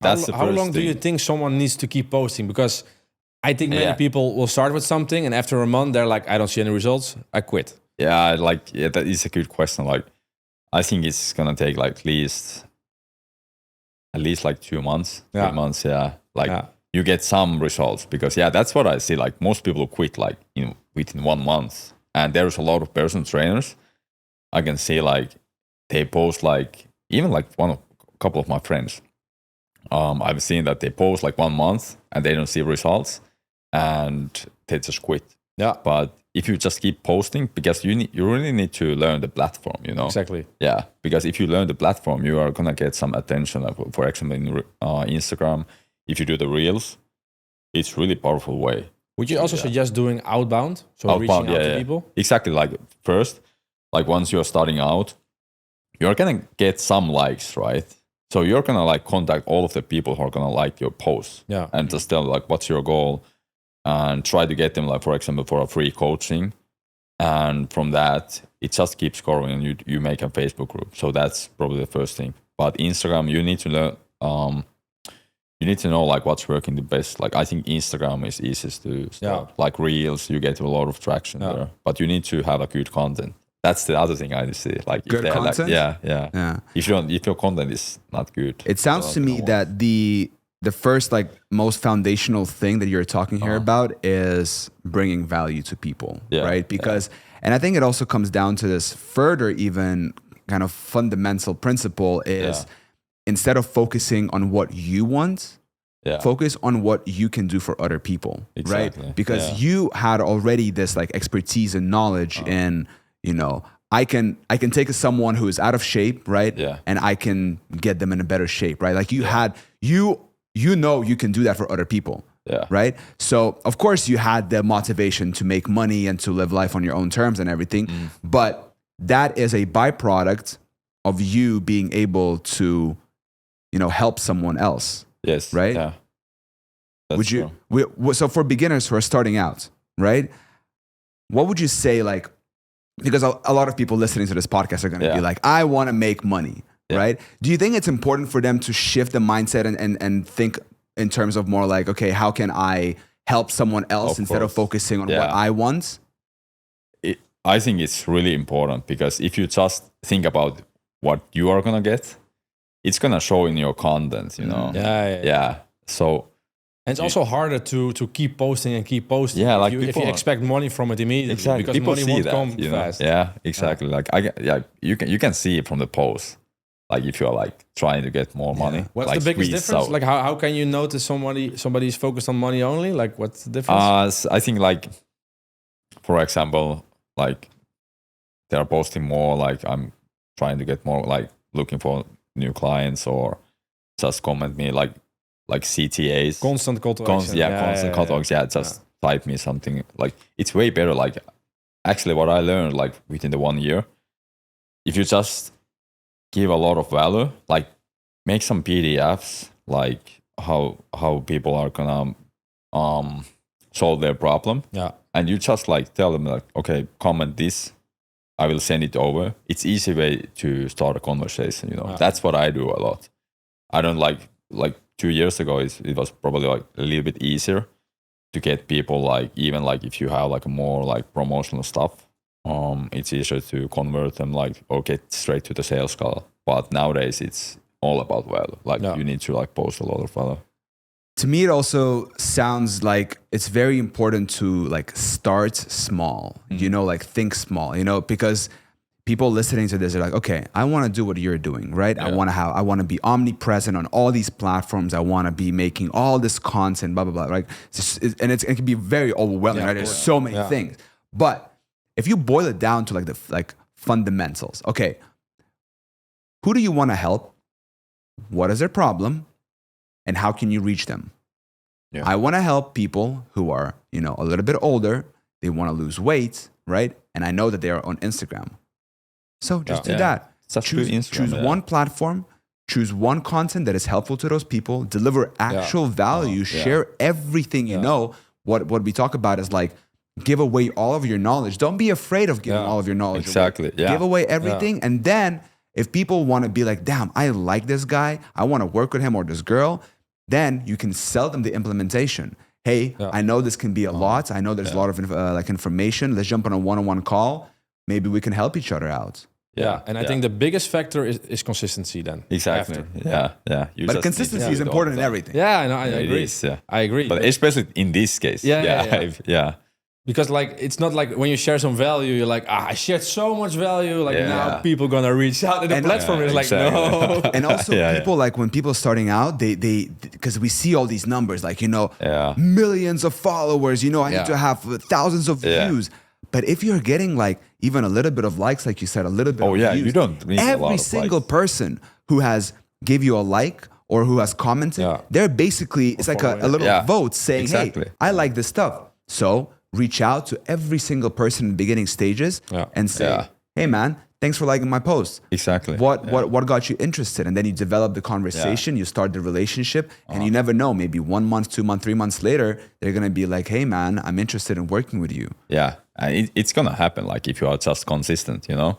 That's the first How long do thing. you think someone needs to keep posting? Because I think many people will start with something, and after a month, they're like, I don't see any results. I quit. Yeah, that is a good question. Like, I think it's gonna take like at least like 2 months, 3 months. Yeah, you get some results because that's what I see. Like most people quit like within 1 month, and there's a lot of personal trainers. I can see like they post like even like a couple of my friends. I've seen that they post like 1 month and they don't see results, and they just quit. Yeah, but if you just keep posting, because you really need to learn the platform, Exactly. Yeah, because if you learn the platform, you are gonna get some attention. Like, for example, in Instagram, if you do the reels, it's really powerful way. Would you also suggest doing outbound, so reaching out to people? Exactly. Like first, like once you're starting out, you're gonna get some likes, right? So you're gonna like contact all of the people who are gonna like your posts, and just tell like what's your goal, and try to get them like, for example, for a free coaching. And from that, it just keeps growing, and you make a Facebook group. So that's probably the first thing. But Instagram, you need to learn. You need to know like what's working the best. Like I think Instagram is easiest to start. Like Reels, you get a lot of traction there. But you need to have a good content. That's the other thing I see. Like good content. Like, if your content is not good, it sounds to me that the first like most foundational thing that you're talking here about is bringing value to people, right? Because and I think it also comes down to this further even kind of fundamental principle is instead of focusing on what you want, focus on what you can do for other people, right? Because you had already this like expertise and knowledge in, I can take someone who is out of shape, right? And I can get them in a better shape, right? Like you had, you can do that for other people, right? So of course you had the motivation to make money and to live life on your own terms and everything, but that is a byproduct of you being able to, help someone else. Yes. Right? Yeah. Would you, so for beginners who are starting out, right? What would you say, like, because a lot of people listening to this podcast are going to be like, I want to make money, right? Do you think it's important for them to shift the mindset and think in terms of more like, okay, how can I help someone else instead of focusing on what I want? I think it's really important, because if you just think about what you are going to get, it's going to show in your content, So... And it's also harder to keep posting and keep posting. Yeah, like if you expect money from it immediately, because people money won't come fast. Yeah, exactly. Like you can see it from the post. Like if you're like trying to get more money. What's like the biggest difference? Like how can you notice somebody is focused on money only? Like what's the difference? I think like, for example, like they're posting more like I'm trying to get more, like looking for new clients, or just comment me like CTAs. Constant call to action. Constant call to action. Just type me something. Like it's way better. Like actually what I learned like within the 1 year, if you just give a lot of value, like make some PDFs, like how people are gonna solve their problem. Yeah. And you just like tell them like, okay, comment this, I will send it over. It's easy way to start a conversation, That's what I do a lot. I don't like 2 years ago, it was probably like a little bit easier to get people, like even like if you have like more like promotional stuff, it's easier to convert them like or get straight to the sales call. But nowadays it's all about value. Like you need to like post a lot of value. To me, it also sounds like it's very important to like start small, like think small, because people listening to this are like, okay, I want to do what you're doing, right? Yeah. I want to be omnipresent on all these platforms. I want to be making all this content, blah, blah, blah, right? It can be very overwhelming, right? There's so many things. But if you boil it down to like the fundamentals, okay, who do you want to help? What is their problem? And how can you reach them? Yeah. I want to help people who are, a little bit older. They want to lose weight, right? And I know that they are on Instagram. So just do that. Choose one platform, choose one content that is helpful to those people, deliver actual value, share everything you know. What we talk about is like, give away all of your knowledge. Don't be afraid of giving all of your knowledge away. Yeah. Give away everything, and then If people want to be like, damn, I like this guy, I want to work with him or this girl, then you can sell them the implementation. Hey, I know this can be a lot. I know there's a lot of like information. Let's jump on a one-on-one call. Maybe we can help each other out. Yeah, and I think the biggest factor is consistency then. Exactly. After. Yeah. You But just consistency need is to do it important all in the everything. Yeah, I know. I time. agree. It is, yeah. I agree. But especially in this case. Yeah. Because like it's not like when you share some value, you're like, I shared so much value. Like now people gonna reach out to the platform. It's like no. And also people like when people starting out, they because we see all these numbers, like millions of followers. I need to have thousands of views. But if you're getting like even a little bit of likes, like you said, a little bit of views, you don't need a lot every of single likes. person who has give you a like or who has commented, they're basically, it's like a little vote saying, hey, I like this stuff. So reach out to every single person in the beginning stages and say, hey man, thanks for liking my post. Exactly. What got you interested? And then you develop the conversation, you start the relationship, and you never know, maybe 1 month, 2 months, 3 months later, they're gonna be like, hey man, I'm interested in working with you. Yeah. And it's gonna happen like if you are just consistent,